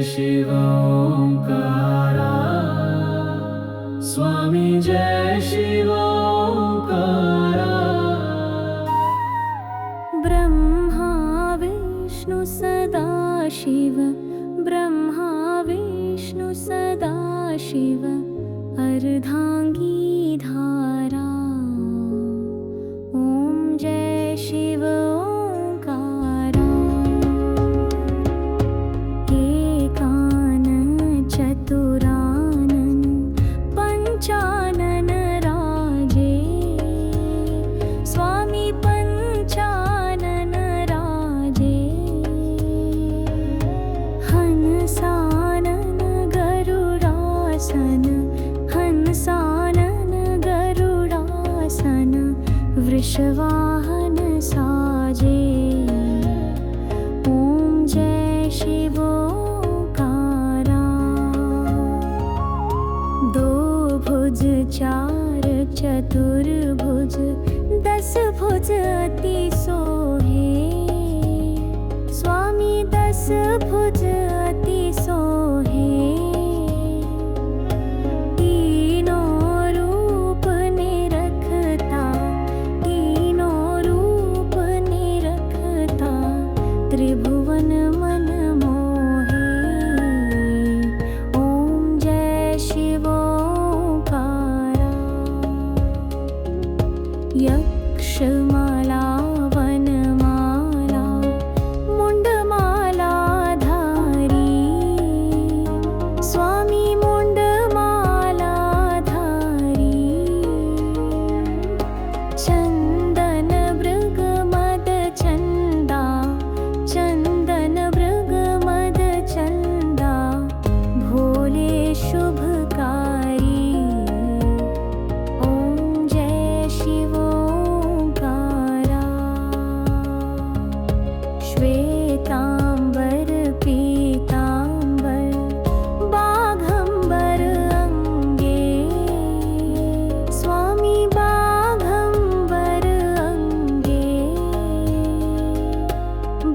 शिव ओंकारा स्वामी जय शिव ओंकारा। ब्रह्मा विष्णु सदा शिव, ब्रह्मा विष्णु सदा शिव, अर्धांगी धारा। ओम जय शिव ओंकारा। एकानन चतुरानन पंचानन राजे, स्वामी पंचानन राजे। हंसानन गरुडासन, हंसानन गरुडासन, वृषवाहन साजे। ओम जय शिव ओंकारा। दो भुज चार चतुर्भुज, 10 भुज अति सोहे, स्वामी 10 भुज अति सोहे। तीनों रूप निरखता, तीनों रूप निरखता, त्रिभुवन मन मोहे। ओम जय शिव ओंकारा। यक्षमाला वनमाला मुंडमाला धारी, स्वामी मुंडमाला धारी। चंदन मृग मद चंदा, चंदन मृग मद चंदा, भोले शुभकारी। ओम जय शिव ओंकारा। श्वेतांबर पीतांबर बाघंबर अंगे, स्वामी बाघंबर अंगे।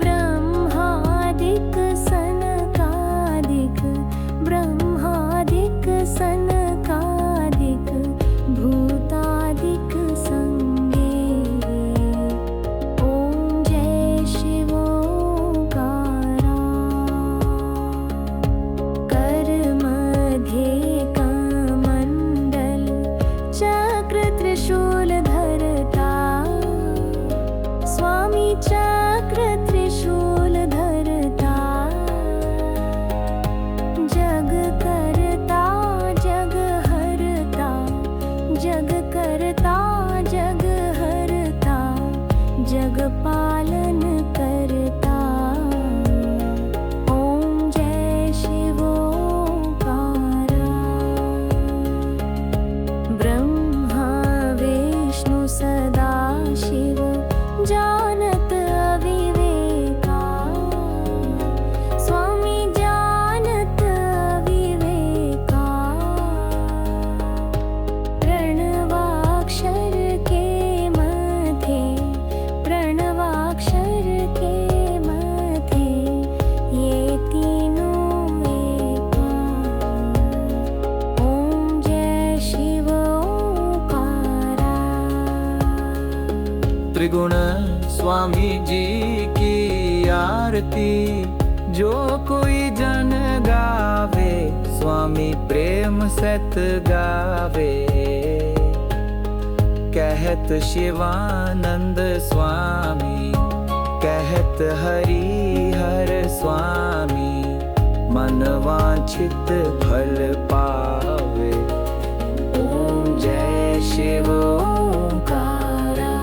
ब्रह्मादिक सनकादिक, ब्रह्मादिक सनकादिक, भूतादिक संगे। ओम जय शिव ओंकारा। कर मध्ये कमंडल चक्र त्रिशूल धरता, स्वामी चक्र त्रिशूल धरता। जग करता जग हरता, जग करता जग हरता, जग पालन करता। ओम जय शिव ओंकारा। ब्रह्मा विष्णु सदा शिव, जानत अविवेका, स्वामी जानत अविवेका। प्रणवाक्षर के मध्य, प्रणवाक्षर के मध्य, ये तीनों एका। ओम जय शिव ओंकारा। त्रिगुण स्वामी जी की आरती, जो कोई जन गावे, स्वामी प्रेम सत गावे। कहत शिवानंद स्वामी, कहत हरि हर स्वामी, मन वांछित फल पावे। ओम जय शिव ओंकारा।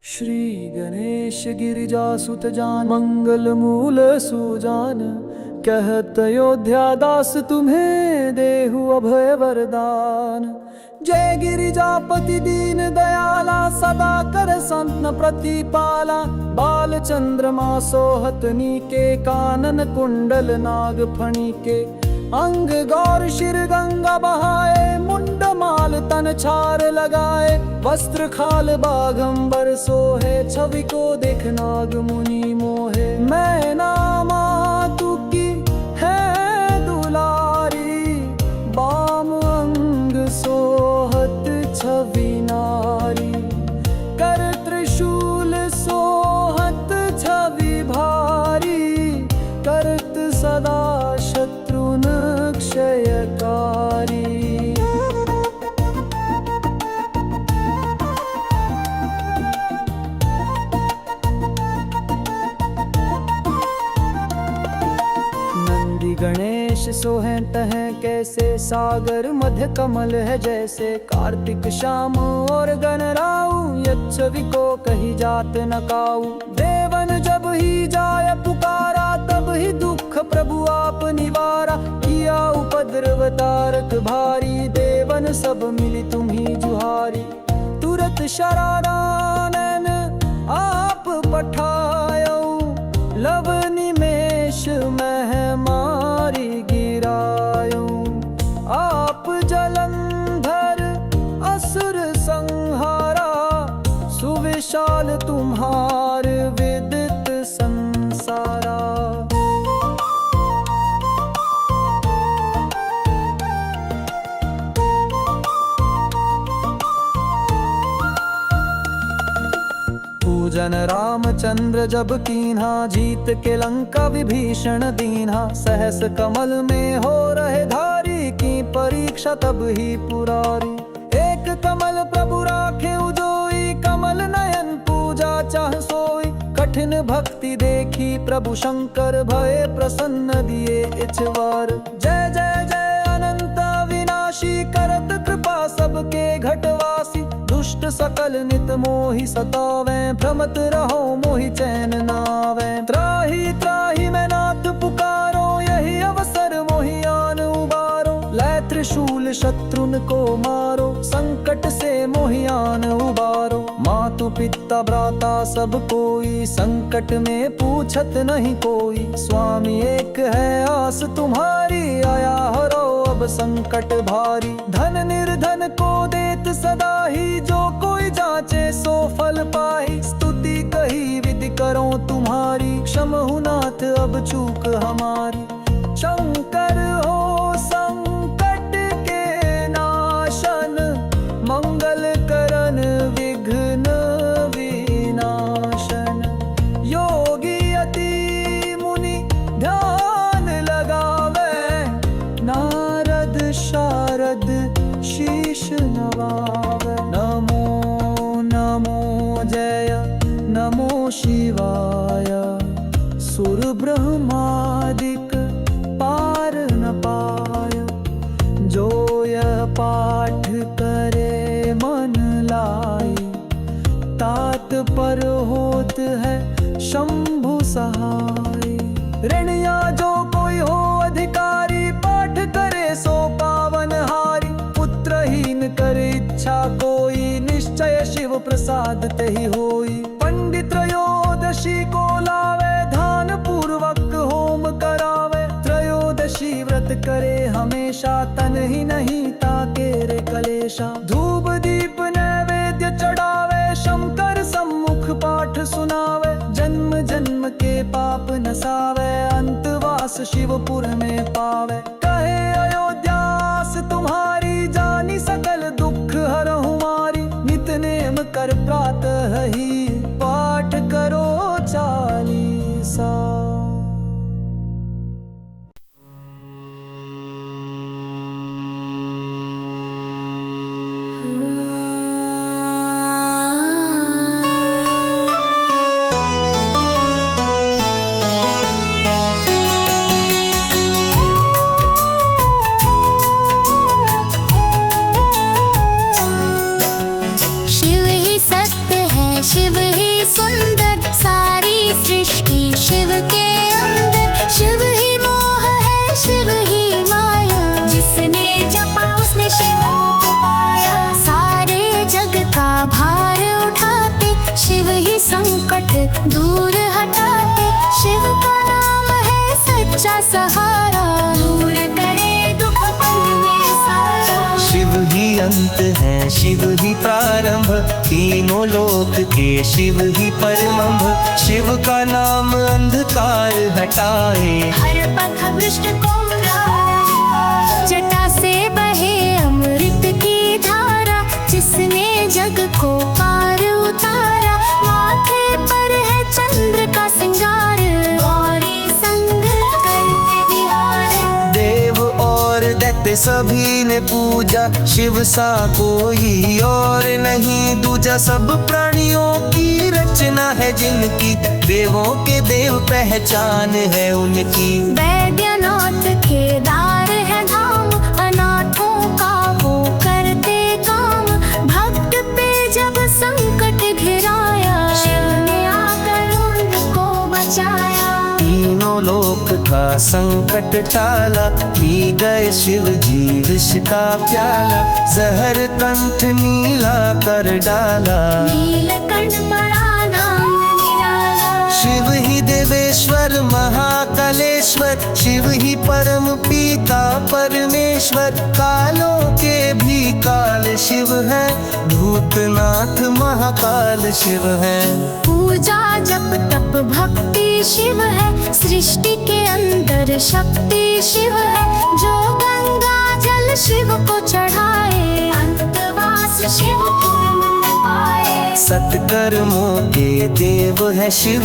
श्री गणेश गिरिजा सुत जान, मंगल मूल सुजान, कहत अयोध्या दास तुम्हें देहु अभय वरदान। जय गिरिजापति दीन दयाला, सदा कर संतन प्रतिपाला। बाल चंद्रमा सोहत नीके, कानन कुंडल नाग फणी के। अंग गौर शिर गंगा बहाए, मुंड माल तन छार लगाए। वस्त्र खाल बाघंबर सोहे, छवि को देख नाग मुनि मोहे। मैं नामा तू की है विषयकारी। नंदी गणेश सोहें तहें कैसे, सागर मध्य कमल है जैसे। कार्तिक श्याम और गणराऊ, यच्छवी को कही जात न काऊ। देवन जब ही जाय पुकारा, तब ही दुख प्रभु आप निवारा। किया उपद्रव तारक भारी, देवन सब मिली तुम्ही जुहारी। तुरत शरानन आप पठायो, लव निमेष मह मारी गिरायो। आप जलंधर असुर संहारा, सुविशाल तुम्हार विदित संसारा। पूजन रामचंद्र जब कीन्हा, जीत के लंका विभीषण दीन्हा। सहस कमल में हो रहे धारी, की परीक्षा तब ही पुरारी। एक कमल प्रभु राखे उजोई, कमल नयन पूजा चाह सोई। कठिन भक्ति देखी प्रभु शंकर, भय प्रसन्न दिए इछवार। जय जय जय अनंत विनाशी, करत कृपा सबके घटवासी। दुष्ट सकल नित मोहि सतावे, भ्रमत रहो मोहि चैन नावे। त्राहि त्राहि मैं नाथ पुकारो, यही अवसर मोहि आन उबारो। लै त्रिशूल शत्रुन को मारो, संकट से मोहि आन उबारो। मातु पिता भ्राता सब कोई, संकट में पूछत नहीं कोई। स्वामी एक है आस तुम्हारी, आया हरो अब संकट भारी। धन निर्धन को देत सदा ही, जो कोई जाचे सो फल पाई। स्तुति कही विधि करो तुम्हारी, क्षमहु नाथ अब चूक हमारी। शंकर हो संकट के नाशन, मंगल करन विघ्न विनाशन। योगी अति मुनि ध्यान लगावे, नारद शारद शीश नवावे। नमो नमो जय नमो शिवाय, सुर ब्रह्मादिक पार न पाय। जो यह पाठ करे मन लाई, तात पर होत है शंभु सहाय। ऋणिया जो कोई हो अधिकारी, पाठ करे सो पावन हारी। पुत्रहीन कर इच्छा कोई, निश्चय शिव प्रसाद तहि होई। पंडित त्रयोदशी को लावे, ध्यान पूर्वक होम करावे। त्रयोदशी व्रत करे हमेशा, तन ही नहीं ताके रे कलेशा। धूप दीप नैवेद्य चढ़ावे, शंकर सम्मुख पाठ सुनावे। जन्म जन्म के पाप नसावे, अंतवास शिवपुर में पावे। कहे अयोध्यास तुम्हारी, जानी सकल दुख हरहु मारी। नित नेम कर प्रातः ही, पाठ करो चालीसा। शिव ही सुंदर, सारी सृष्टि शिव के अंदर। शिव ही मोह है, शिव ही माया, जिसने जपा उसने शिव को पाया। सारे जग का भार उठाते, शिव ही संकट दूर हटाते। शिव का नाम है सच्चा सहारा, दूर करे दुख पल में सारा। शिव ही अंत है, शिव ही प्रारंभ, तीनों लोक के शिव ही परमंभ। शिव का नाम अंधकार हटाए, हर पथ भ्रष्ट को राहे। जटा से बहे अमृत की धारा, जिसने जग को पार उतारा। माथे पर है चंद्र का सिंगार, गौरी संग करते विहार। देव और कहते सभी ने पूजा, शिव सा कोई और नहीं दूजा। सब प्राणियों की रचना है जिनकी, देवों के देव पहचान है उनकी। वैद्यनाथ केदार है धाम, अनाथों का वो करते काम। भक्त पे जब संकट घिराया, शिव ने आकर उनको बचाया। तीनों लोक का संकट टाला, पी गए शिव जी विष का प्याला। जहर कंठ नीला कर डाला, नीलकंठ बड़ा नाम निराला। शिव ही देवेश्वर महाकालेश्वर, शिव ही परम पिता परमेश्वर। कालों के भी काल शिव है, भूतनाथ महाकाल शिव है। पूजा जप तप भक्ति शिव है, सृष्टि के अंदर शक्ति शिव है। जो गंगा जल शिव को चढ़ाए, अंतवास शिव पूर्ण पाए। सत्कर्मों के देव है शिव,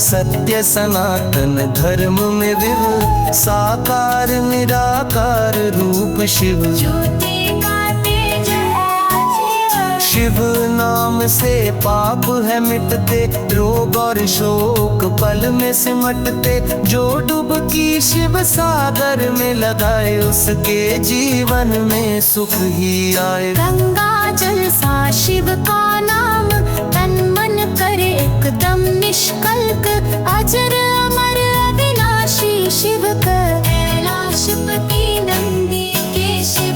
सत्य सनातन धर्म में विव। साकार निराकार रूप शिव, ज्योति का तेज है जीवन। शिव नाम से पाप है मिटते, रोग और शोक पल में सिमटते। जो डुबकी शिव सागर में लगाए, उसके जीवन में सुख ही आए। गंगा जल सा शिव का नाम, तन मन करे एकदम निष्कल्क। अजर अमर अविनाशी शिव का, कैलाशपति नंदी के शिव।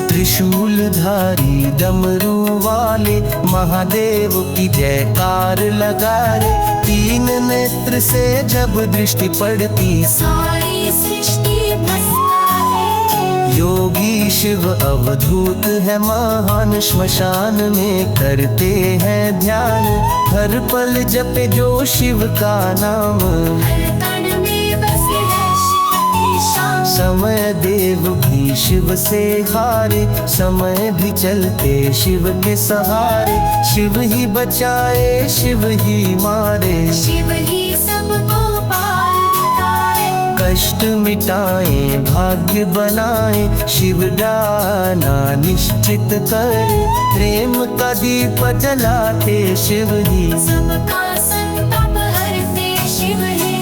त्रिशूलधारी डमरू वाले, महादेव की जयकार लगा रे। तीन नेत्र से जब दृष्टि पड़ती, सारी सृष्टि भस्माए। योगी शिव अवधूत है महान, श्मशान में करते हैं ध्यान। हर पल जपे जो शिव का नाम, हर कण में बसे है शिव की शान। समय देव भी शिव से हारे, समय भी चलते शिव के सहारे। शिव ही बचाए शिव ही मारे, शिव ही सबको पार लगाए। कष्ट मिटाए भाग्य बनाए, शिव दाना निश्चित करे। प्रेम का दीप जलाते शिव ही, सबका संताप हरते शिव है।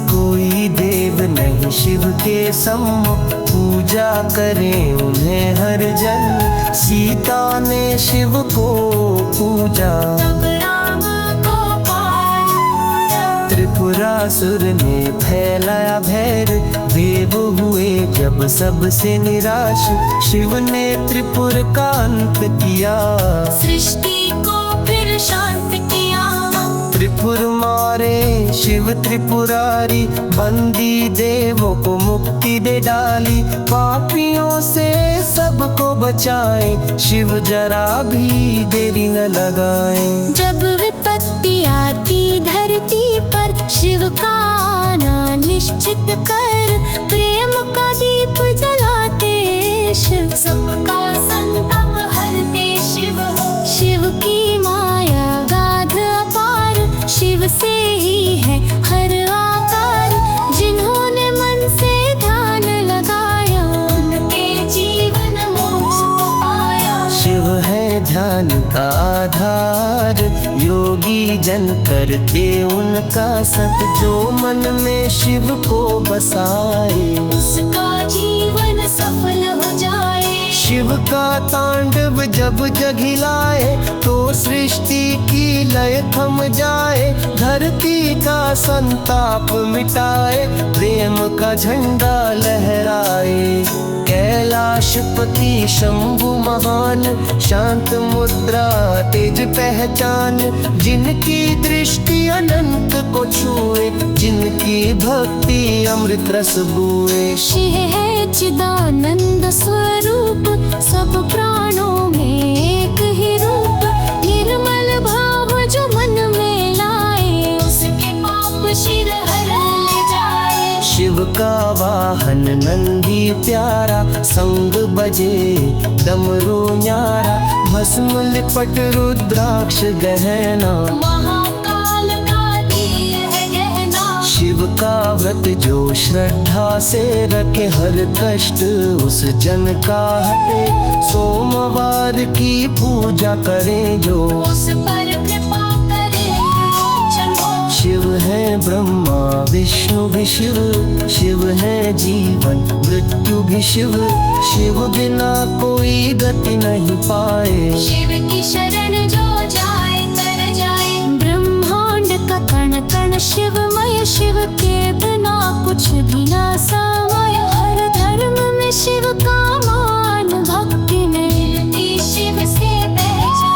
कोई देव नहीं शिव के सम्मुख, पूजा करें उन्हें हर जन। सीता ने शिव को पूजा, तब राम को पार पूजा। त्रिपुरासुर ने फैलाया भैर, देव हुए जब सबसे निराश। शिव ने त्रिपुर का अंत किया, सृष्टि को फिर शांत किया। त्रिपुर मारे शिव त्रिपुरारी, बंदी देवों को मुक्ति दे डाली। पापियों से सबको बचाए, शिव जरा भी देरी न लगाए। जब विपत्ति आती धरती पर, शिव का आना निश्चित कर। प्रेम का दीप जलाते शिव, सबका संताप हरते शिव। शिव की माया गाध अपार, शिव से ही है हर आकार। जिन्होंने मन से ध्यान लगाया, उनके जीवन मोक्ष पाया। शिव है ध्यान का आधार, योगी जन करते उनका सत। जो मन में शिव को बसाए, उसका जीवन सफल हो जाए। शिव का तांडव जब जगिलाए, तो सृष्टि की लय थम जाए। धरती का संताप मिटाए, प्रेम का झंडा लहराए। कैलाशपति शंभु महान, शांत मुद्रा तेज पहचान। जिनकी दृष्टि अनंत को छुए, जिनकी भक्ति अमृत रस बुए। शिव है चिदानंद स्वरूप, सब प्राणों में एक ही रूप। निर्मल भाव जो मन में लाए, उसके पाप शिव हर ले जाए। शिव का वाहन मोहन नंदी प्यारा, संग बजे डमरू न्यारा, भस्म लिपट रुद्राक्ष गहना, महाकाल का दिए है गहना। शिव का व्रत जो श्रद्धा से रखे, हर कष्ट उस जन का हटे, सोमवार की पूजा करें जो, उस पर कृपा करे चलो। शिव है ब्रह्मा विष्णु भी शिव, शिव है जीवन मृत्यु भी शिव, शिव बिना कोई गति नहीं पाए, शिव की शरण जो जाए तर जाए। ब्रह्मांड का कण कण शिवमय, शिव के बिना कुछ भी ना समाय। हर धर्म में शिव का मान, भक्ति मिलती शिव से पहचान।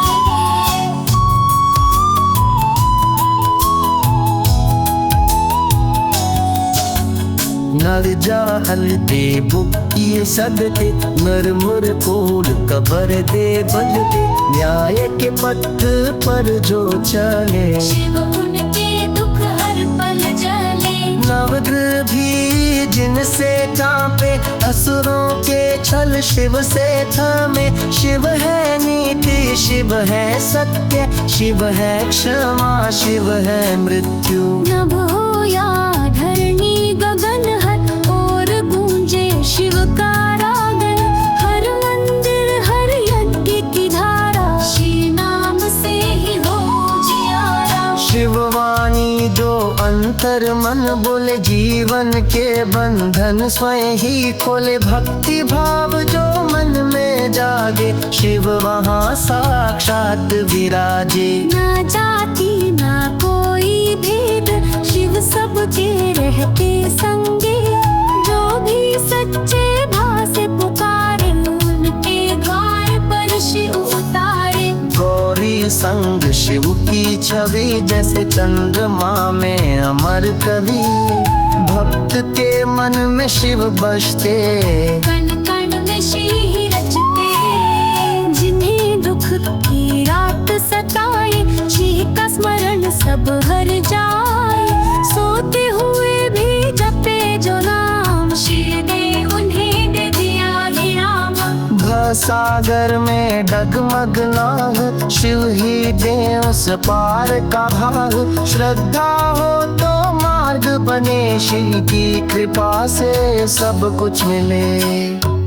नर जाहल दे बुक्की सदते, नर मुर कोल कबर दे बलते, न्याय के पथ पर जो चले, शिव उनके दुख हर पल जले। नवग्रह भी जिनसे कांपे, असुरों के छल शिव से थमे, शिव है नीति शिव है सत्य, शिव है क्षमा शिव है मृत्यु। नभ हो या धरणी गगन हर और गूंजे शिव का रागन, हर मंदिर हर यज्ञ की धारा, श्री नाम से ही हो जियारा। शिववाणी जो अंतर मन बोले, जीवन के बंधन स्वयं ही खोले, भक्ति भाव जो मन में जागे, शिव वहाँ साक्षात विराजे। ना जाति ना कोई भेद, शिव सबके रहते संगे, जो भी सच्चे भाव से पुकारे, उनके द्वार पर शिव उतारे। गौरी संग शिव की छवि, जैसे चंद्रमा में अमर कवि, भक्त के मन में शिव बसते, कण कण में श्री ही रचते। जिन्हें दुख की रात सताए, श्री का स्मरण सब हर जाए, सोते हुए भी जपे जो नाम, श्री ने उन्हें दे दिया विराम। सागर में डगमग नाग, शिव ही दे उस पार का भाग, श्रद्धा हो तो मार्ग बने, शिव की कृपा से सब कुछ मिले।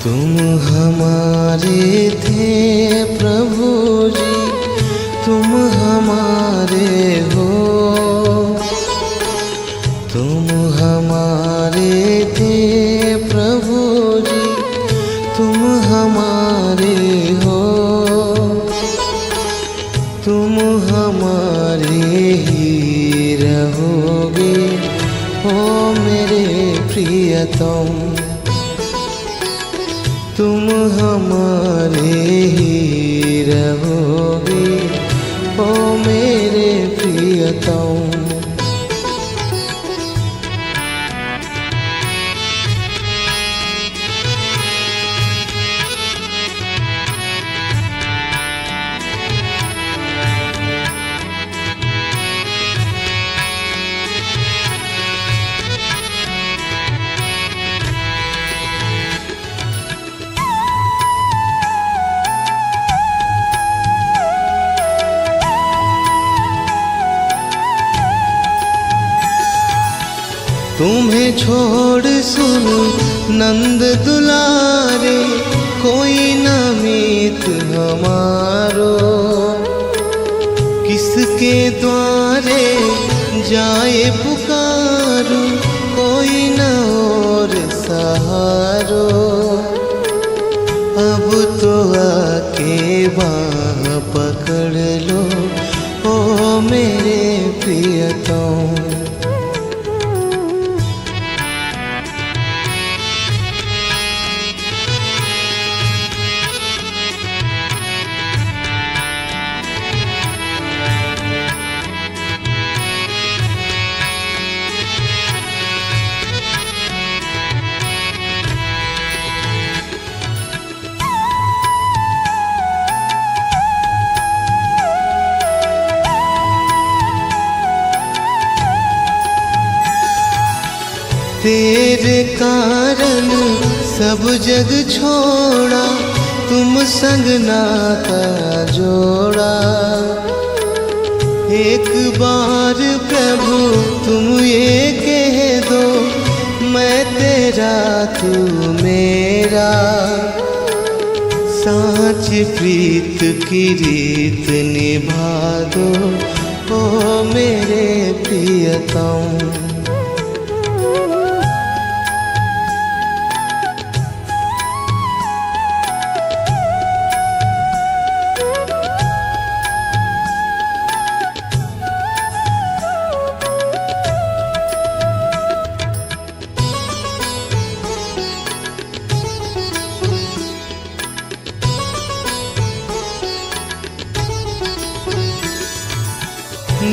तुम हमारे थे प्रभु जी, तुम हमारे हो, तुम हमारे थे प्रभु जी, तुम हमारे हो, तुम हमारे ही रहोगे ओ मेरे प्रियतम, तुम हमारे ही रहोगे ओ मेरे प्रियतम। तुम्हें छोड़ सुनो नंद दुलारे, कोई न मीत हमारो, किसके द्वारे जाए पुकारो, कोई न और सहारो। अब तो आके बाँह पकड़ लो ओ मेरे प्रियतम। तेरे कारण सब जग छोड़ा, तुम संग नाता जोड़ा। एक बार प्रभु तुम ये कह दो, मैं तेरा तू मेरा। साँच प्रीत की रीत निभा दो, ओ मेरे प्रियतम।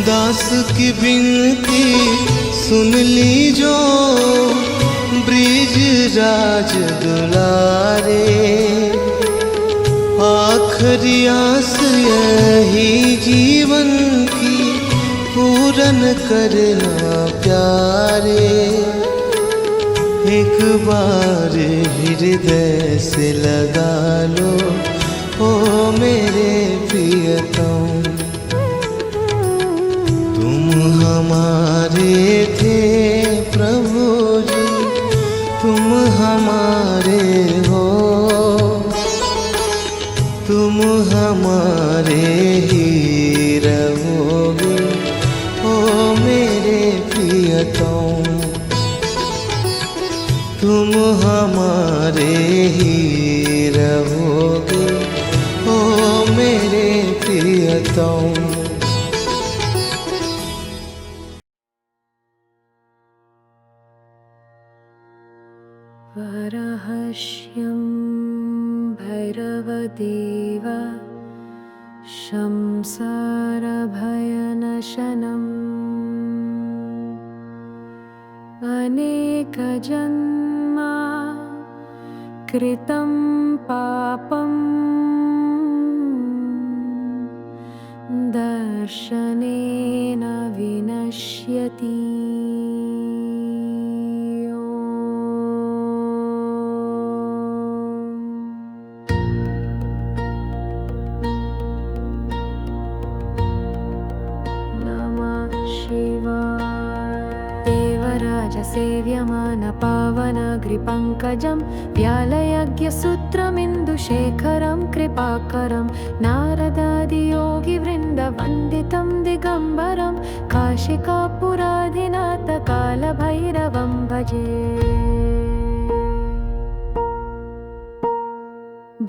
दास की विनती सुन ली जो, ब्रिज राज दुलारे। आखिरी आस यही जीवन की, पूरन करना प्यारे। एक बार हृदय से लगा लो, ओ मेरे प्रियतम। तुम हमारे थे प्रभु जी, तुम हमारे हो, तुम हमारे ही रहोगे, ओ मेरे प्रियतम। तुम हमारे ही रहोगे, ओ मेरे प्रियतम। वरहस्यं भैरवदेव संसारभयनशनम् अनेकजन्मा कृतं पापं दर्शनेन विनश्यति। सेव्यमान पावनाग्रिपङ्कजं व्यालयज्ञसूत्रमिन्दुशेखरं कृपाकरं नारदादियोगिवृन्दवन्दितं दिगम्बरं काशिकापुराधिनाथकालभैरवं भजे।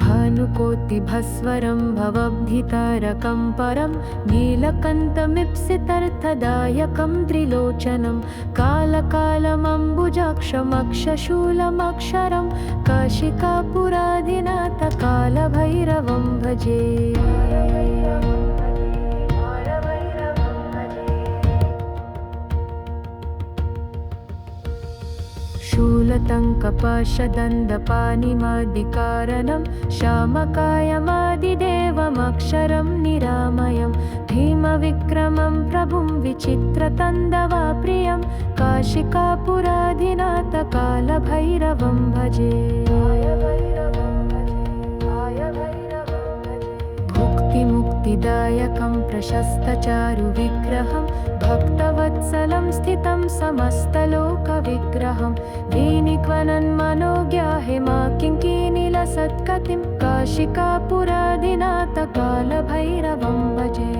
भानुकोटिभस्वरं भवब्धितारकं परं नीलकण्ठमीप्सितार्थदायकं त्रिलोचनं कालकालमम्बुजाक्षमक्षशूलमक्षरं काशिकापुराधिनाथकालभैरवं भजे। शूलतङ्कपाशदण्डपाणिमादिकारणं श्यामकायमादिदेवमक्षरं निरामयं भीमविक्रमं प्रभुं विचित्रतन्दवाप्रियं काशिकापुराधिनाथकालभैरवं भजे। भुक्तिमुक्तिदायकं प्रशस्तचारुविग्रहं भक्तवत्सलं स्थितं समस्तलोकविग्रहं वेणिक्वनन्मनोज्ञाहिमा किङ्किणीलसत्कतिं काशिकापुराधिनाथकालभैरवं भजे।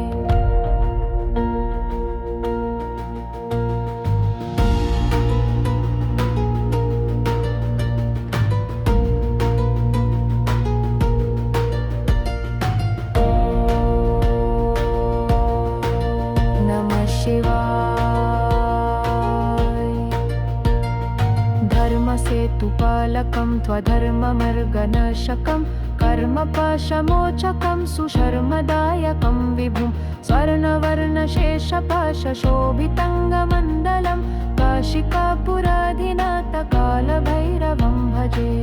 धर्मसेतुपालकं त्वधर्ममर्गनाशकं कर्मपाशमोचकं सुशर्मदायकं विभुं स्वर्णवर्णशेषपाशशोभितङ्गमण्डलं काशिकापुराधिनाथकालभैरवं भजे।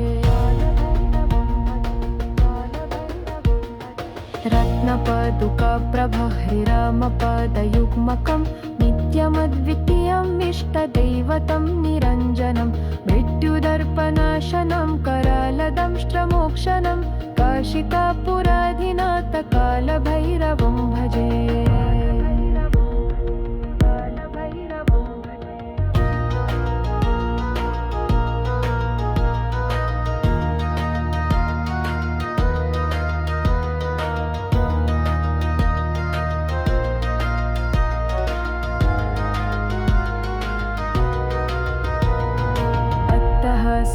रत्नपादुकाप्रभहृरामपादयुग्मकं नित्यमद्वितीयम् इष्टदैवतं निरञ्जनं क्षणं काशिकापुराधिनाथ कालभैरवं भजे।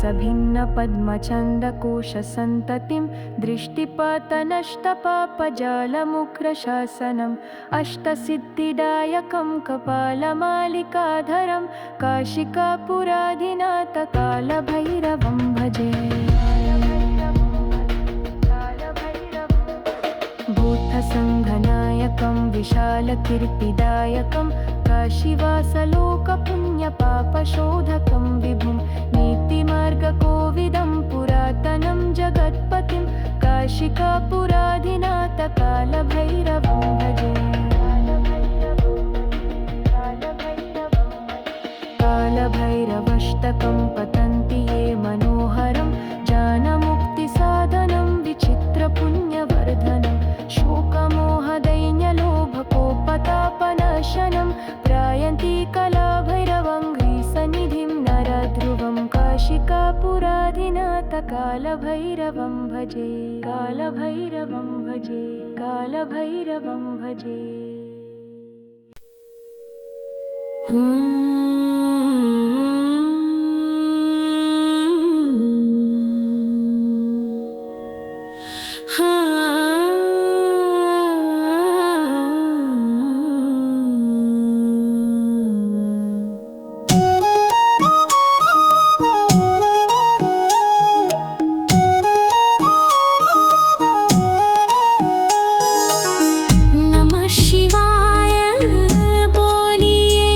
सभिन्नपद्मचन्दकोशसन्ततिं दृष्टिपतनष्टपापजालमुग्रशासनम् अष्टसिद्धिदायकं कपालमालिकाधरं काशिकापुराधिनाथ कालभैरवं भजे। भूतसङ्घनायकं विशालकीर्तिदायकं काशीवासलोकपुण्यपापशोधकं विभुं नीतिमार्गकोविदं पुरातनं जगत्पतिं काशिकापुराधिनाथ कालभैरवं भजे। कालभैरवष्टकं पतन्ति ये मनोहरं ज्ञानमुक्तिसाधनं विचित्रपुण्यवर्धनं शोकमोहदैन्यलोभकोपतापनाशनं त्रायन्ति कलाभैरवं ह्रीसनिधिं नरध्रुवं काशिकापुराधिनाथ कालभैरवं भजे। कालभैरवं भजे। कालभैरवं भजे। नमः शिवाय बोलिए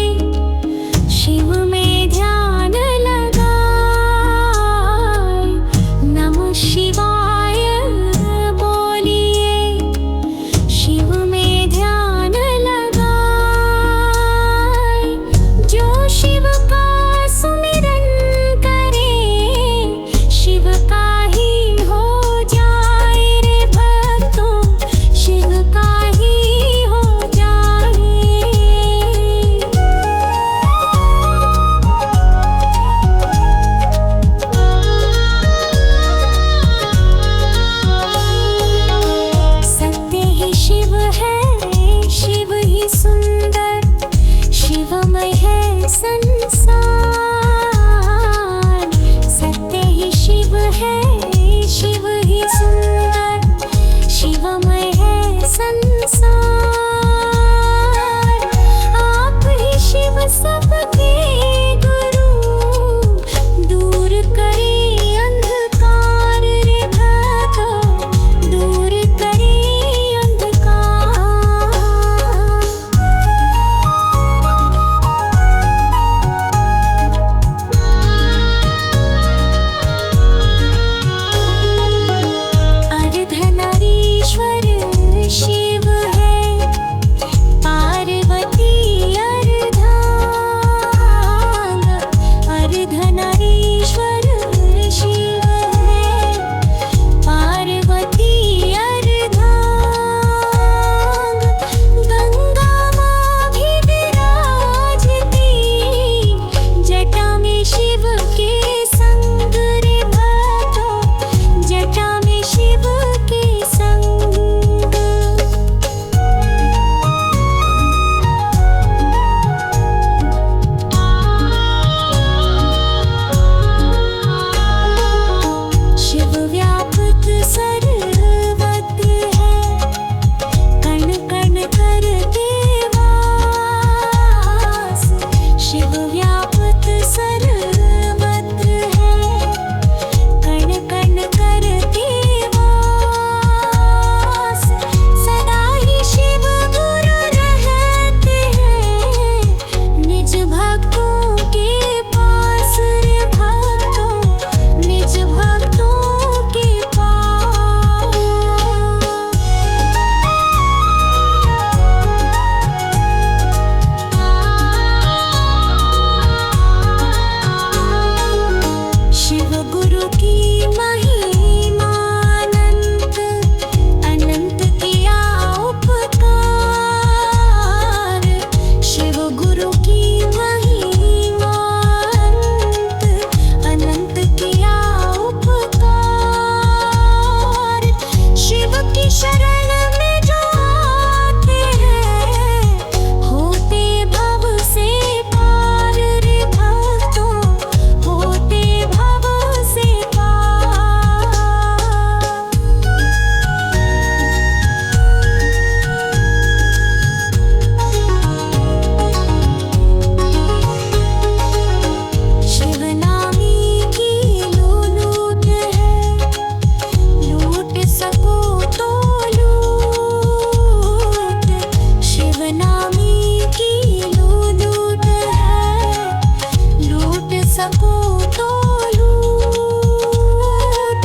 तो लूट,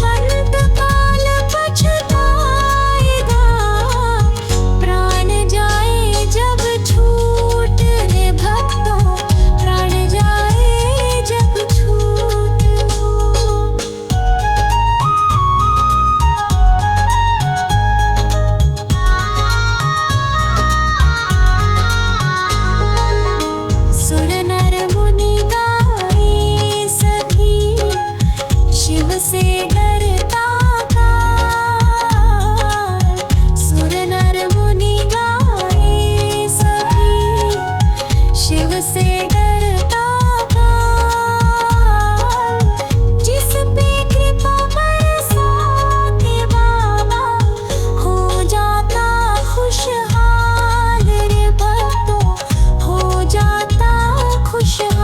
अंत काल पछताएगा, प्राण जाए जब छूट रे भक्तों, प्राण जाए जब छूट। सुर नर मुनि गाए सभी, शिव से डरता काल। सुर नर मुनि गाए सभी, शिव से डरता काल। जिस पे कृपा बरसाते बाबा, हो जाता खुशहाल रे भक्तों, हो जाता खुशहाल।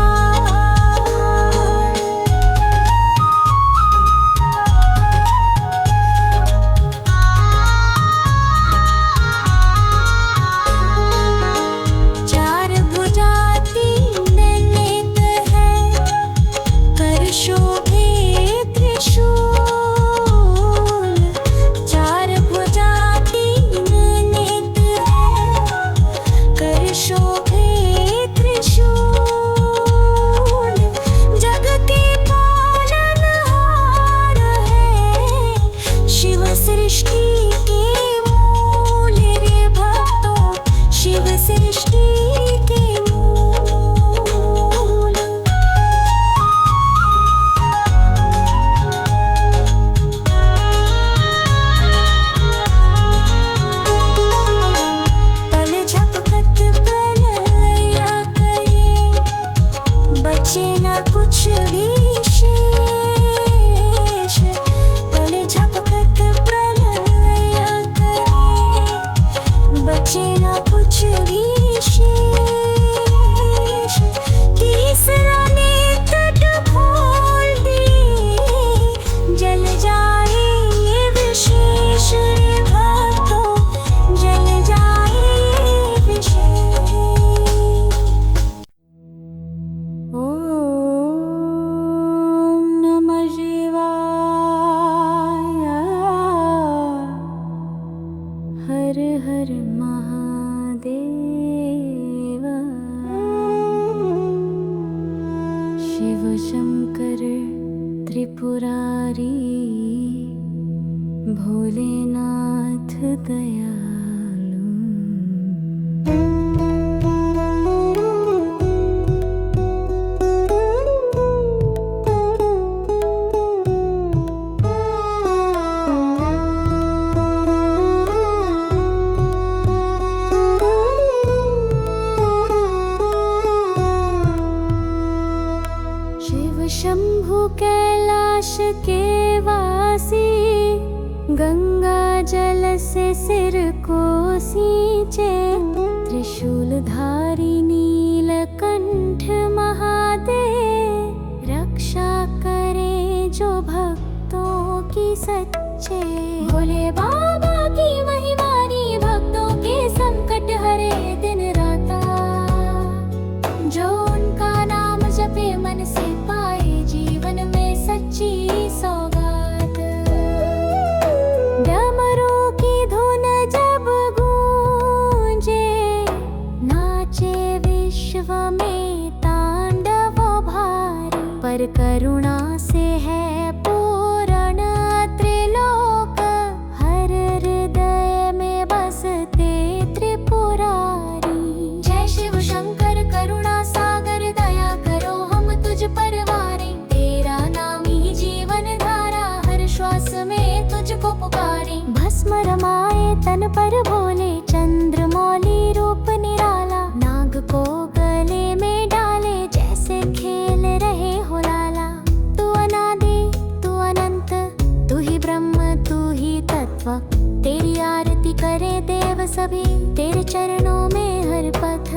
चार भुजा तीन नेत्र है, कर शोभे त्रिशूल। चार भुजा तीन नेत्र है, कर शोभे त्रिशूल। जग के पालनहार है, शिव सृष्टि के मूल रे भक्तों, शिव सृष्टि के मूल। तल झपकत प्रलय करे, बचे न कुछ भी शेष। तल झपकत प्रलय करे, बचे न कुछ भी शेष। तीसरा नेत्र खोल दे, जल जाए ये विशेष रे भक्तों, जल जाए ये विशेष। ओम नमः शिवाय, हर हर महादेव। शिव शंकर त्रिपुरारी, भोलेनाथ दयालु। शिव शंभु कैलाश के वासी, गंगा जल से सिर को सींचे। त्रिशूलधारी नीलकंठ महादेव, रक्षा करे जो भक्तों की सच्चे। भोले बाबा की महिमानी, भक्तों के संकट हरे दिन राता। जो उनका नाम जपे मन से पाए, जीवन में सच्ची सौगात। डमरू की धुन जब गूंजे, नाचे विश्व में तांडव भारी। पर करुणा से है पूर्ण त्रिलोक, हर हृदय में बसते त्रिपुरारी। जय शिव शंकर करुणा सागर, दया करो हम तुझ पर वारे। तेरा नाम ही जीवन धारा, हर श्वास में तुझको पुकारे। भस्म रमाए तन पर भोले, चंद्रमौली रूप निराला। नाग को गले में डाले, जैसे खेल रहे हो लाला। तू अनादि तू अनंत, तू ही ब्रह्म तू ही तत्व। तेरी आरती करे देव सभी, तेरे चरणों में हर पथ।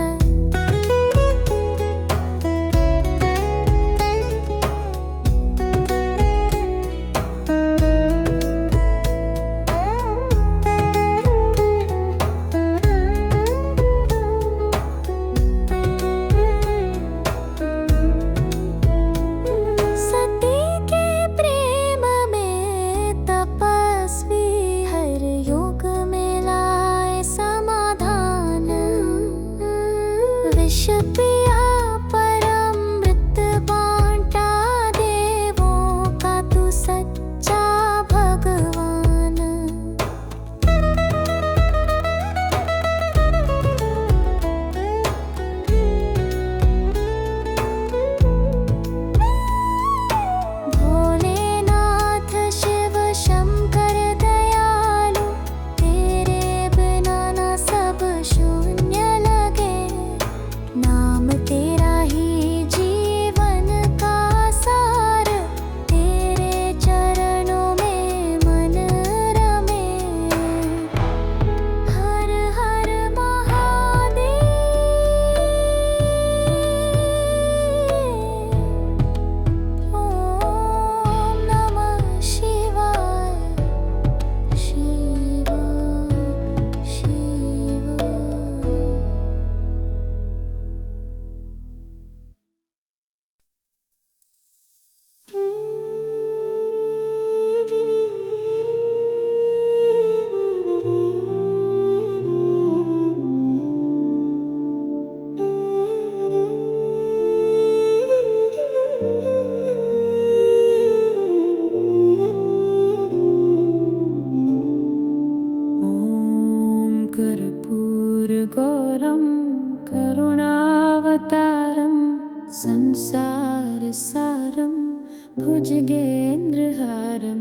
भुजगेन्द्रहारं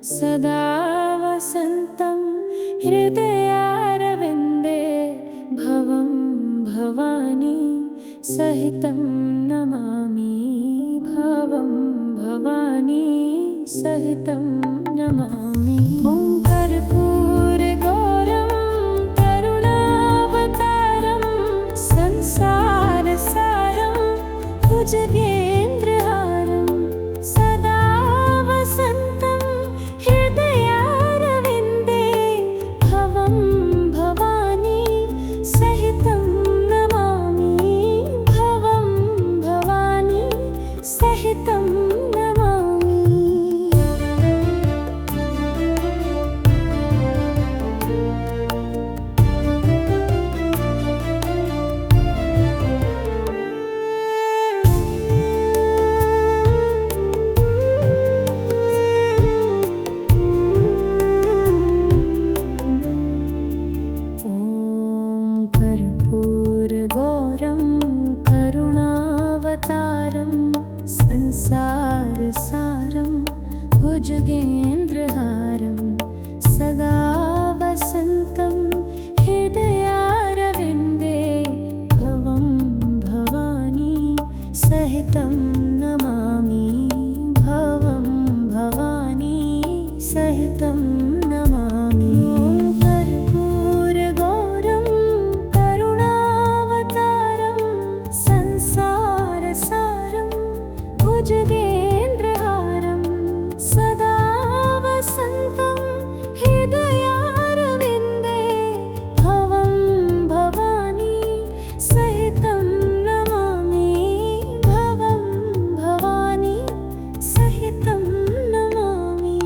सदा वसन्तं हृदयारविन्दे भवं भवानी सहितं नमामि भवं भवानी सहितं नमामि ॐ कर्पूरगौरं करुणावतारं संसारसारं भुजगेन्द्रहारं सदा वसन्तं हृदयारविन्दे भवं भवानी सहितं नमामि भवं भवानी सहितं नमामि। ॐ कर्पूरगौरं करुणावतारं संसारसारं भुजगेन्द्रहारं सदा वसन्तं हृदयारविन्दे भवं भवानी सहितं नमामि भवं भवानी सहितं नमामि ॐ कर्पूरगौरं करुणावतारं संसारसारं भुजगेन्द्रहारं सदा वसन्तं हृदयारविन्दे भवं भवानी सहितं नमामि भवं भवानी सहितं नमामि।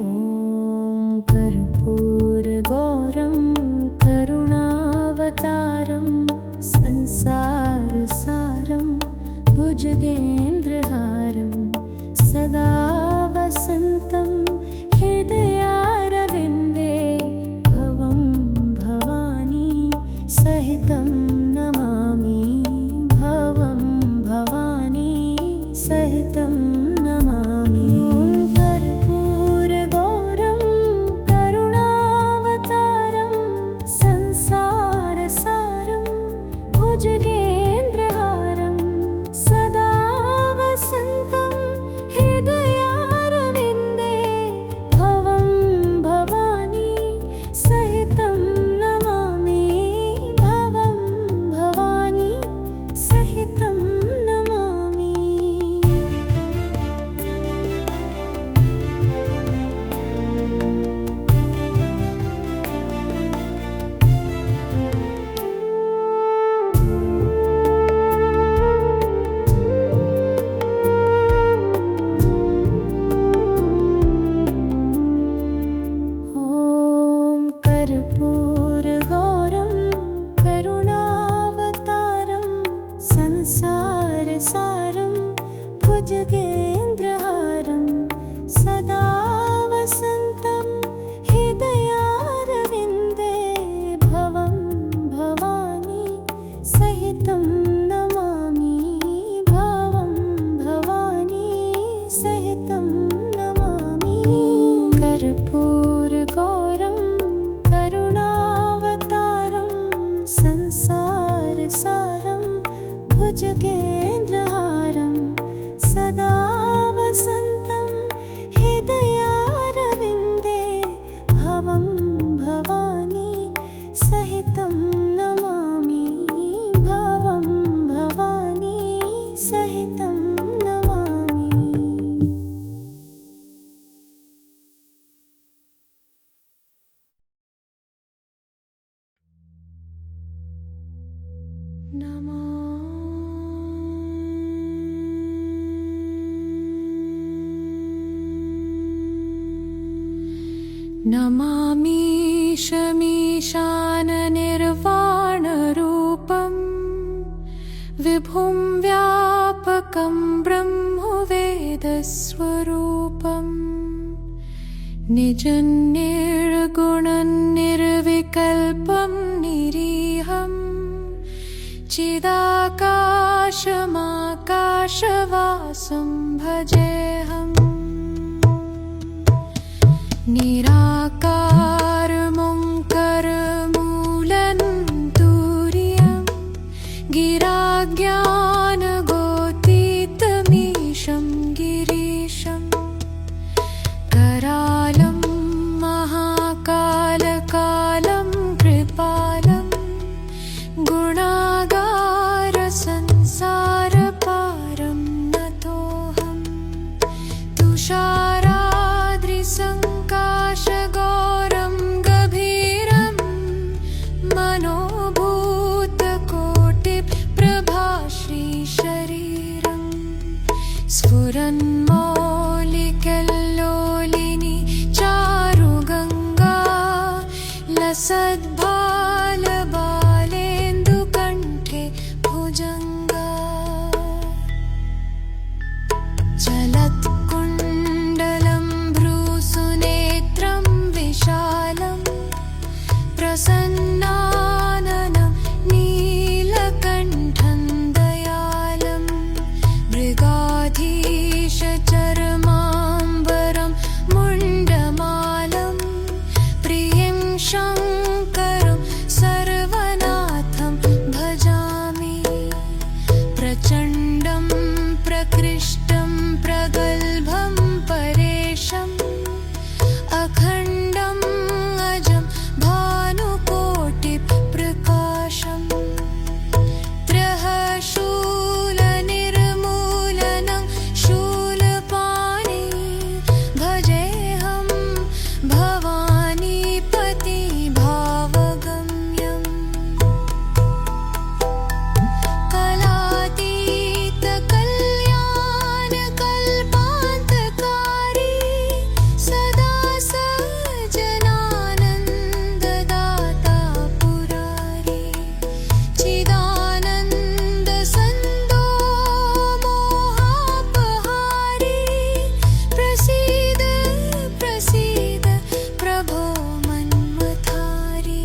ॐ कर्पूरगौरं करुणावतारं संसारसारं भुजगेन्द्रहारं सदा वसन्तं हृदयारविन्दे भवं भवानी सहितं नमामि भवं भवानी सहितं नमामि ॐ कर्पूरगौरं करुणावतारं संसारसारं भुजगेन्द्रहारं सदा वसन्तं हृदयारविन्दे भवं भवानी सहितं नमामि भवं भवानी सहितं नमामि। ॐ कर्पूरगौरं करुणावतारं संसारसारं भुजगेन्द्रहारं सदा वसन्तं हृदयारविन्दे भवं भवानी सहितं नमामि भवं भवानी सहितं नमामि कर्पूरगौरं करुणावतारं संसारसारं भुजगेन्द्रहारं सदा वसन्तं हृदयारविन्दे भवं भवानी सहितं नमामि भवं भवानी सहितं नमामि। नमामि शमीशान निर्वाणरूपं निजं निर्गुणं निर्विकल्पं निरीहं चिदाकाशमाकाशवासं भजेऽहम् निराकारमोङ्कारमूलं तुर्यं गिराज्ञानगोतीतमीशं गिरीशम् करालं महाकालकालं कृपालं गुणागारसंसारपारं नतोऽहं तुषाराद्रिसङ्काशगौरं गभीरं मनोभूतकोटिप्रभाश्रीशरीरं स्फुरन्मौलिकल्लोलिनी चारुगङ्गा लसद्भालबालेन्दुकण्ठे भुजङ्गा चलत्कुण्डलं भ्रूसुनेत्रं विशालं प्रसन्नाननं नीलकण्ठं दयालं मृगाधीशचर्माम्बरं मुण्डमालं प्रियं शङ्करं सर्वनाथं भजामि प्रचण्डं प्रकृष्टं प्रगल्भं परेशम् अखण्डम् अजं भानुकोटिप्रकाशम् त्रयशूलनिर्मूलनं शूलपाणि भजेऽहं भवानीपति भावगम्यम् कलातीतकल्याणकल्पान्तकारी सदा सज्जनानन्ददाता पुरारी चिदानन्दसन्दो मोहापहारी प्रसीद प्रसीद प्रभो मन्मथारी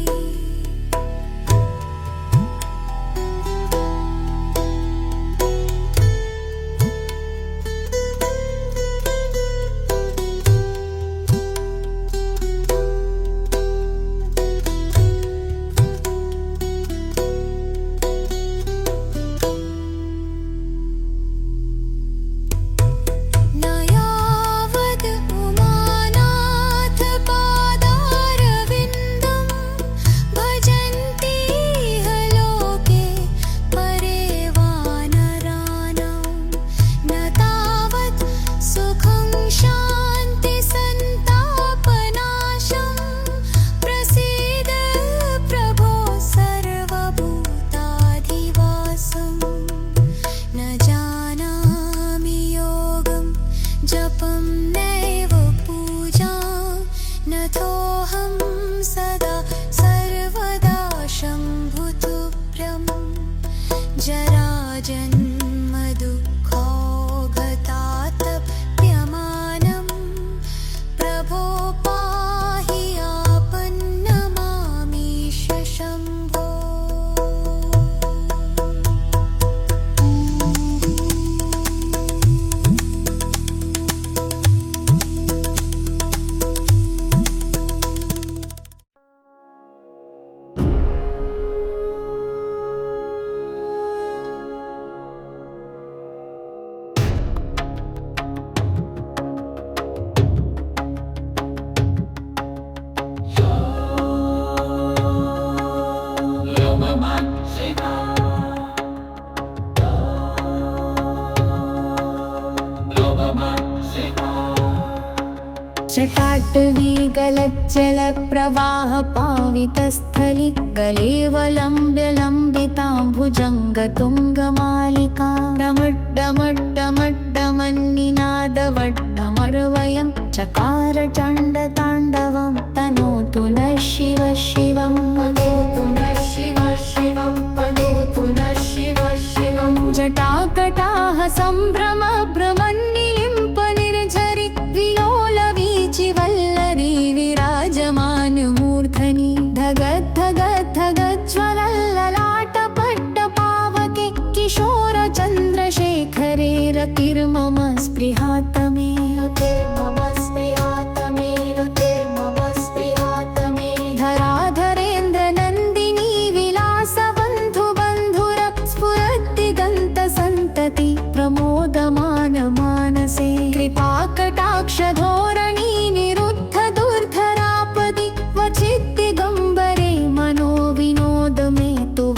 न यावद् उमानाथपादारविन्दं भजन्तीह लोके परे वानराणां न तावत् सुखं शान्तिसन्तापनाशं प्रसीद प्रभो सर्वभूताधिवासम् न जानामि योगं जपं नैव पूजां नथोऽहं सदा सर्वदा शम्भुतुभ्यं जराजन्मदुःखौघतातप्यमानं प्रभो पाहि आपन्नमामीश शम्भो जटाटवी गलज्जलप्रवाह पावितस्थलि गलेवलम्ब्य लम्बितां भुजङ्गतुङ्गमालिका डमड्डमड्डमड्डमन्निनादवड्डमर्वयं चकार चण्डताण्डवं तनोतु नः शिव शिवं वदोतु नः शिव शिवं वदोतु नः शिव शिवं जटाकटाः सम्भ्रम भ्रमन्निलिम्प निर्झरि विलोलवीचिवल्लरि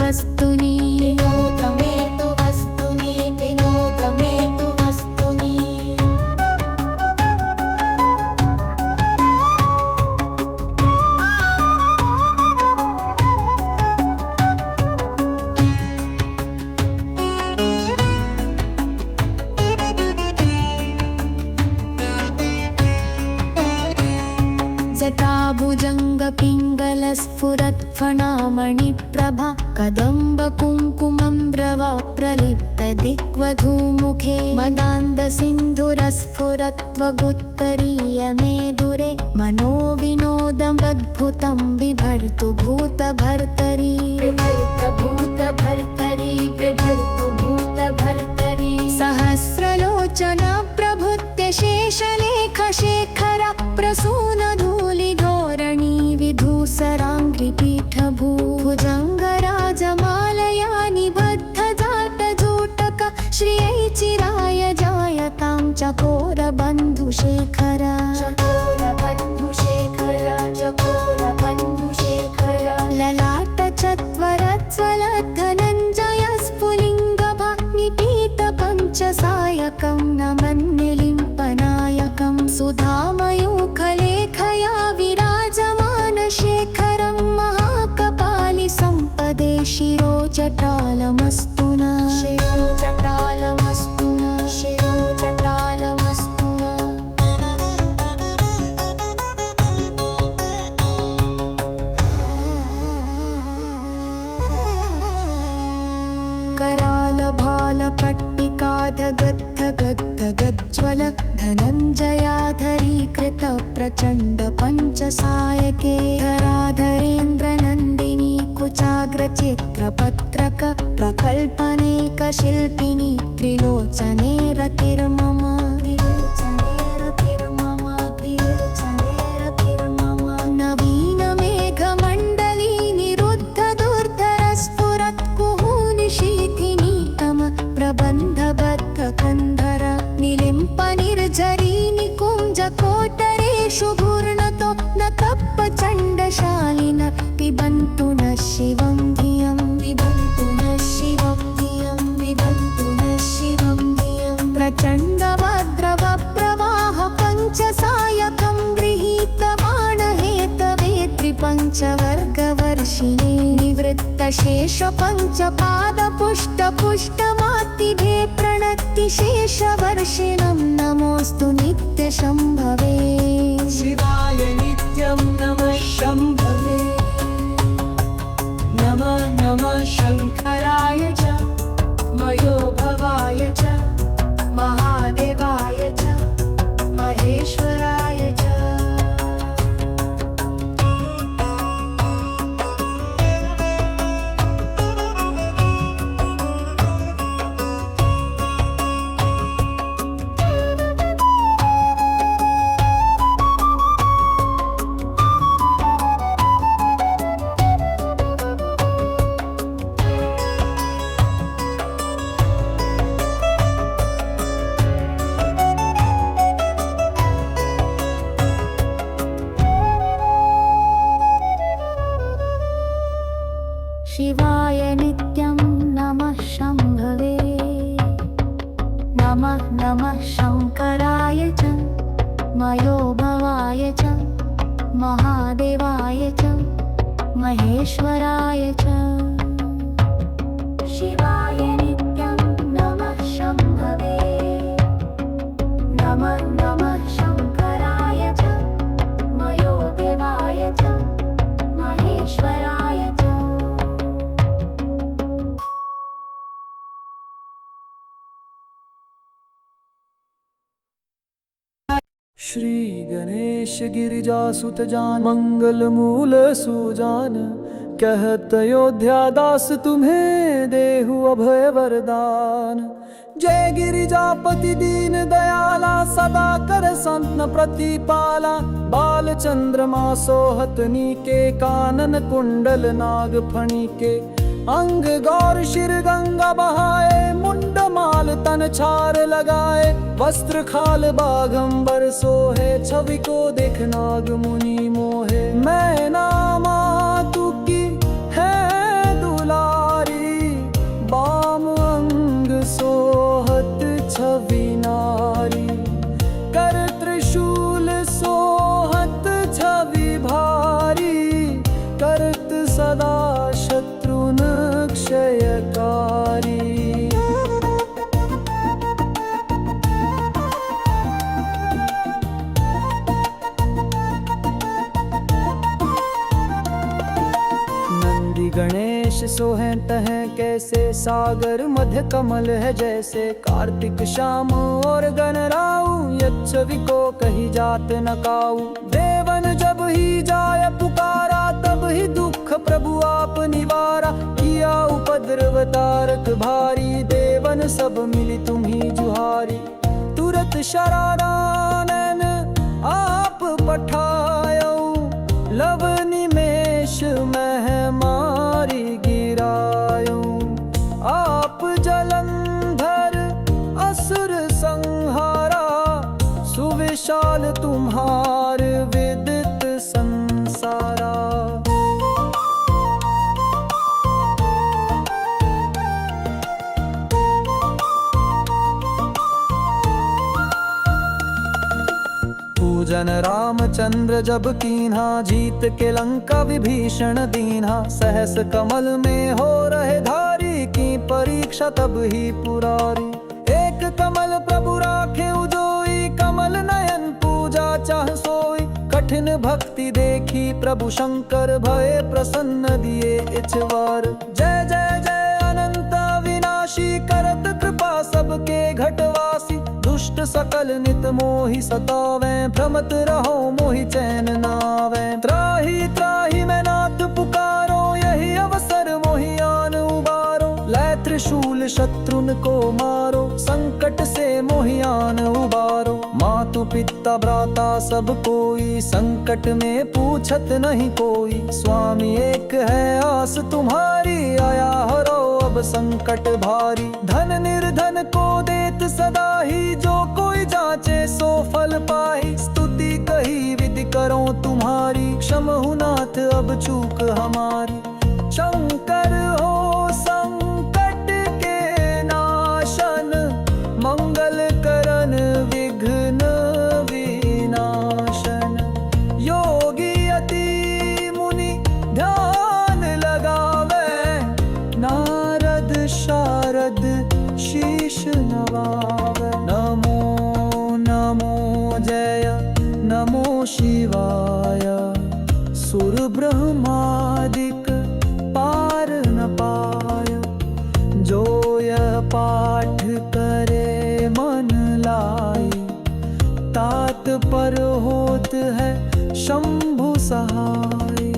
वस्तुनि विनोद मे तु वस्तुनि विनोद मे तु वस्तुनि जटाभुजङ्गपिङ्गलस्फुरत्फणामणिप्रभा कदम्बकुङ्कुमम्ब्रवा प्रलिप्तदिग्वधूमुखे मदान्दसिन्धुरस्फुरत्वगुत्तरीयमेदुरे मनोविनोदमद्भुतं बिभर्तु भूतभर्तरी भूतभर्तरी बिभर्तु भूतभर्तरी सहस्रलोचना प्रभुत्य शेषलेखशेखर प्रसूनधूलिधोरणी विधूसराङ्घ्रिपीठभुजङ्गराजमालया निबद्धजाटजूटक श्रियै चिराय जायतां चकोरबन्धुशेखर चकोरबन्धुशेखर चकोरबन्धुशेखर ललाटचत्वरज्वलद्धनञ्जय स्फुलिङ्गभग्निपीठपञ्चसायकं नमन्निलिम्पनायकं सुधामयूखलेखया विराजमानशेखरं महाकपालि सम्पदे शिरोजटालमस्तु न शिरोजटालमस्तु न शिरोजटालमस्तु न करालभालपट्टिकाधगद्धगद्धगज्ज्वल धनञ्जयाधरीकृत प्रचण्ड पञ्चसायके धराधरेन्द्रनन्दिनी कुचाग्रचित्रपत्रक प्रकल्पनेकशिल्पिनी त्रिलोचने रतिर्मम त्रिलोचनेरतिर्मम त्रिलोचनेरतिर्मम नवीनमेघमण्डली निरुद्धदुर्धरस्फुरत्कुहूनिशीथिनीतम प्रबन्धबद्धकन्धर निलिम्पनिर्झरी निकुञ्जकोटरेषु घूर्णतो न तप्पचण्डशालिन पिबन्तु न शिवं धियं पिबन्तु न शिवं धियं पिबन्तु न शिवं धियं प्रचण्डवद्रवप्रवाह पञ्चसायकं गृहीतमाणहेतवे त्रिपञ्चवर्गवर्षिणे निवृत्तशेषपञ्चपादपुष्टपुष्टमातिभे प्रणतिशेषवर्षिणं नमोऽस्तु नित्यशम्भवे शिवाय नित्यं नमः शम्भवे नमः नमः शङ्कराय च मयोभवाय च महादेवाय च महेश्वराय च शिवाय नित्यं नमः शम्भवे नमः नमः शङ्कराय च मयोभवाय च महादेवाय च महेश्वराय च शिवाय नित्यं नमः शम्भवे नमः नमः शङ्कराय च मयोदेवाय च महेश्वराय च श्री गणेश गिरिजासुत जान मंगल मूल सुजान कहत अयोध्या दास तुम्हें देहु अभय वरदान। जय गिरिजापति दीन दयाला सदा कर संतन प्रतिपाला। बाल चंद्रमा सोहतनी के कानन कुंडल नाग फणी के अंग गौर शिर गंगा बहाए। मुंड माल तन छार लगाए वस्त्र खाल बाघंबर सोहे। छवि को देख नाग मुनि मोहे। मैं नामा तू की है दुलारी हैं तहें कैसे, सागर मध्य कमल है जैसे, कार्तिक श्याम और गणराऊ, यच्छवी को कही जात न काऊ। देवन जब ही जाय पुकारा, तब ही दुख प्रभु आप निवारा, किया उपद्रव तारक भारी, देवन सब मिली तुम्ही जुहारी। तुरत शरारानन आप पठायो, लव निमेष मह मारी गिरायो। आप जलंधर असुर संहारा, सुविशाल तुम्हार विदित संसारा। पूजन रामचंद्र जब कीन्हा, जीत के लंका विभीषण दीन्हा। सहस कमल में हो रहे धारी, की परीक्षा तब ही पुरारी। एक कमल प्रभु राखे उजोई, कमल नयन पूजा चाह सोई। कठिन भक्ति देखी प्रभु शंकर, भय प्रसन्न दिए इछवार। जय जय जय अनंत विनाशी, करत कृपा सबके घटवासी। दुष्ट सकल नित मोहि सतावे, भ्रमत रहो मोहि चैन नावे। त्राहि त्राहि मैं नाथ पुकारो, यही अवसर मोहि आन उबारो। लै त्रिशूल शत्रुन को मारो, संकट से मोहि आन उबारो। मातु पिता भ्राता सब कोई, संकट में पूछत नहीं कोई। स्वामी एक है आस तुम्हारी, आया हरो अब संकट भारी। धन निर्धन को देत सदा ही, जो कोई जाचे सो फल पाही। स्तुति कही विधि करो तुम्हारी, क्षमहु नाथ अब चूक हमारी। शंकर हो संकट के नाशन, मंगल करन विघ्न विनाशन। योगी अति मुनि ध्यान लगावे, नारद शारद शीश नवावे। नमो नमो जय नमो शिवाय, सुर ब्रह्मादिक पार न पाय। जो यह पाठ करे मन लाई, तात पर होत है शंभु सहाय।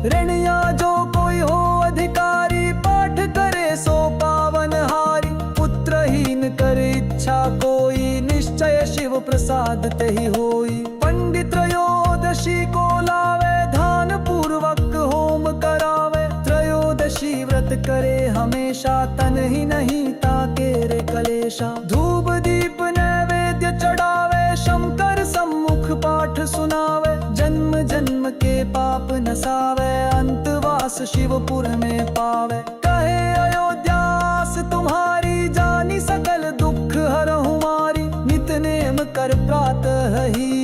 ऋणिया जो कोई हो अधिकारी, पाठ करे सो पावन हारी। पुत्रहीन कर इच्छा कोई, निश्चय शिव प्रसाद तेहि होई। पंडित त्रयोदशी को लावे, ध्यान पूर्वक होम करावे। त्रयोदशी व्रत करे हमेशा, तन ही नहीं ताके रे कलेशा। धूप दीप नैवेद्य चढ़ावे, शंकर सम्मुख पाठ सुनावे। जन्म जन्म के पाप नसावे, अंतवास शिवपुर में पावे। कहे अयोध्यास तुम्हारी, जानी सकल दुख हरहु मारी। नित नेम कर प्रातः ही